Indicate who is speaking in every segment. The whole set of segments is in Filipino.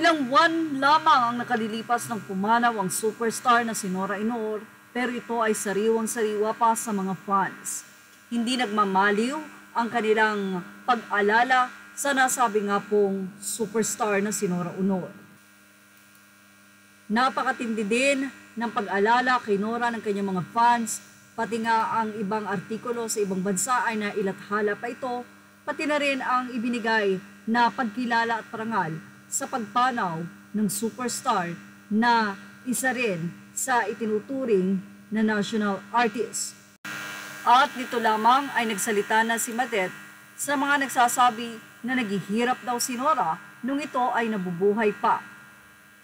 Speaker 1: Ilang buwan lamang ang nakalilipas ng pumanaw ang superstar na si Nora Aunor, pero ito ay sariwang-sariwa pa sa mga fans. Hindi nagmamaliw ang kanilang pag-alala sa nasabi nga pong superstar na si Nora Aunor. Napakatindi din ng pag-alala kay Nora ng kanyang mga fans, pati nga ang ibang artikulo sa ibang bansa ay nailathala pa ito, pati na rin ang ibinigay na pagkilala at parangal sa pagpanaw ng superstar na isa rin sa itinuturing na national artist. At nito lamang ay nagsalita na si Matet sa mga nagsasabi na naghihirap daw si Nora nung ito ay nabubuhay pa.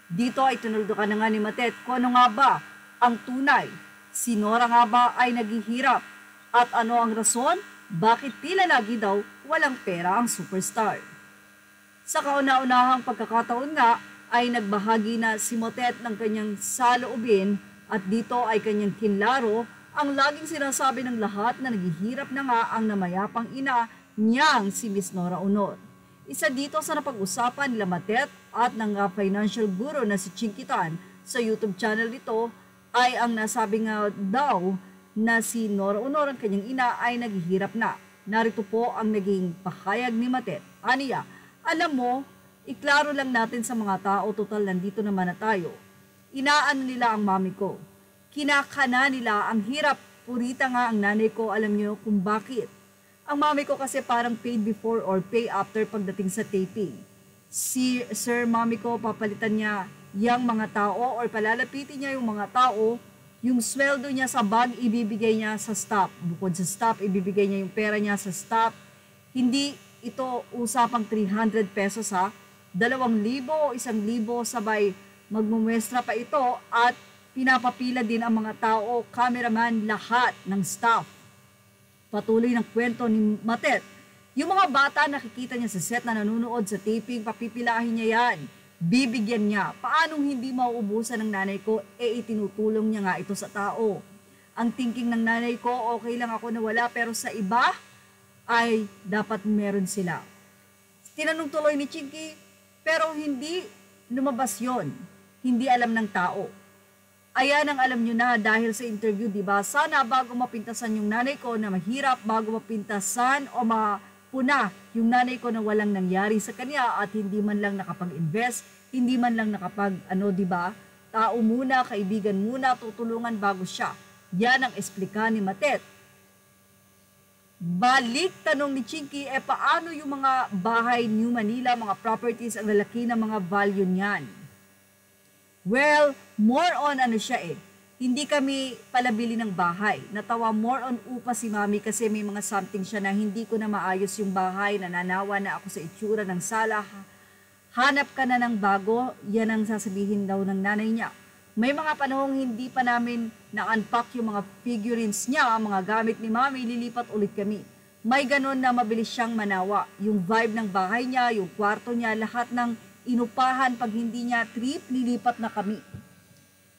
Speaker 1: Dito ay tinuldukan na nga ni Matet kung ano nga ba ang tunay. Si Nora nga ba ay naghihirap? At ano ang rason? Bakit tila lagi daw walang pera ang superstar? Sa kauna-unahang pagkakataon nga ay nagbahagi na si Motet ng kanyang saloobin at dito ay kanyang kinlaro ang laging sinasabi ng lahat na naghihirap na nga ang namayapang ina niyang si Miss Nora Aunor. Isa dito sa napag-usapan nila Matet at ng financial guru na si Chinkitan sa YouTube channel nito ay ang nasabi nga daw na si Nora Aunor ang kanyang ina ay naghihirap na. Narito po ang naging pahayag ni Matet. Aniya, alam mo, iklaro lang natin sa mga tao, total nandito naman na tayo. Inaano nila ang mami ko. Kinakana nila ang hirap. Purita nga ang nanay ko, alam niyo kung bakit. Ang mami ko kasi parang paid before or pay after pagdating sa taping. Si Sir Mami ko, papalitan niya yung mga tao or palalapitin niya yung mga tao, yung sweldo niya sa bag, ibibigay niya sa staff. Bukod sa staff, ibibigay niya yung pera niya sa staff. Hindi ito usapang 300 pesos ha, 2,000 o 1,000 sabay magmumwestra pa ito at pinapapila din ang mga tao, cameraman, lahat ng staff. Patuloy ng kwento ni Matet. Yung mga bata nakikita niya sa set na nanonood sa taping, papipilahin niya yan. Bibigyan niya. Paanong hindi mauubusan ng nanay ko? Itinutulong niya nga ito sa tao. Ang thinking ng nanay ko, okay lang ako na wala, pero sa iba, ay dapat meron sila. Tinanong tuloy ni Chinky, pero hindi lumabas yon. Hindi alam ng tao. Ayan ang alam nyo na dahil sa interview, diba? Sana bago mapintasan yung nanay ko na mahirap, bago mapintasan o mapuna yung nanay ko na walang nangyari sa kanya at hindi man lang nakapag-invest, hindi man lang diba? Tao muna, kaibigan muna, tutulungan bago siya. Yan ang explica ni Matet. Balik tanong ni Chinky, paano yung mga bahay New Manila, mga properties, ang lalaki ng mga value niyan? Well, more on siya Hindi kami palabili ng bahay. Natawa more on upa si Mami kasi may mga something siya na hindi ko na maayos yung bahay, nananawa na ako sa itsura ng sala. Hanap ka na ng bago, yan ang sasabihin daw ng nanay niya. May mga panahong hindi pa namin na-unpack yung mga figurines niya, mga gamit ni Mami, lilipat ulit kami. May ganon na mabilis siyang manawa. Yung vibe ng bahay niya, yung kwarto niya, lahat ng inupahan pag hindi niya trip, lilipat na kami.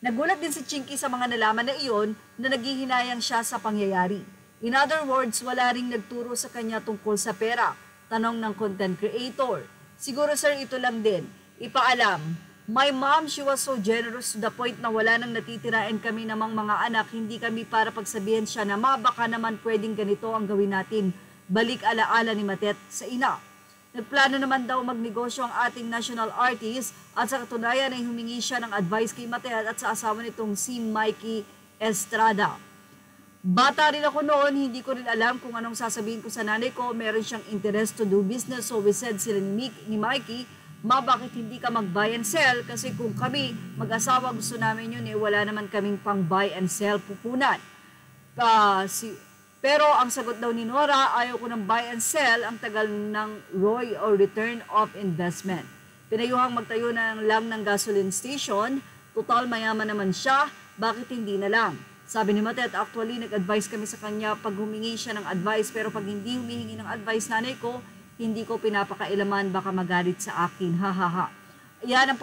Speaker 1: Nagulat din si Chinky sa mga nalaman na iyon na naghihinayang siya sa pangyayari. In other words, wala ring nagturo sa kanya tungkol sa pera. Tanong ng content creator. Siguro sir, ito lang din. Ipaalam. My mom, she was so generous to the point na wala nang natitirain kami namang mga anak. Hindi kami para pagsabihin siya na baka naman pwedeng ganito ang gawin natin. Balik alaala ni Matet sa ina. Nagplano naman daw magnegosyo ang ating national artist at sa katunayan ay humingi siya ng advice kay Matet at sa asawa nitong si Mikey Estrada. Bata rin ako noon, hindi ko rin alam kung anong sasabihin ko sa nanay ko. Meron siyang interest to do business, so we said sila ni Mikey, bakit hindi ka mag-buy and sell? Kasi kung kami mag-asawa gusto namin yun, wala naman kaming pang buy and sell pupunan. Pero ang sagot daw ni Nora, ayaw ko ng buy and sell, ang tagal ng ROI or return of investment. Pinayuhang magtayo lang ng gasoline station, total mayaman naman siya, bakit hindi na lang? Sabi ni Matet, actually nag-advise kami sa kanya pag humingi siya ng advice, pero pag hindi humihingi ng advice nanay ko, hindi ko pinapakailaman, baka magalit sa akin, hahaha. Yan ang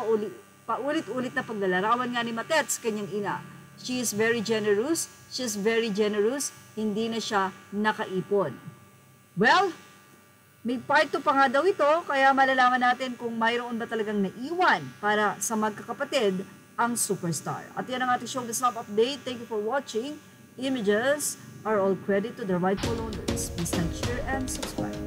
Speaker 1: paulit-ulit na paglalarawan nga ni Matet sa kanyang ina. She is very generous, hindi na siya nakaipon. Well, May part 2 pa nga daw ito, kaya malalaman natin kung mayroon ba talagang naiwan para sa magkakapatid ang superstar. At yan ang ating show, The Snap Update. Thank you for watching. Images are all credit to the rightful owners. Please like, share, and subscribe.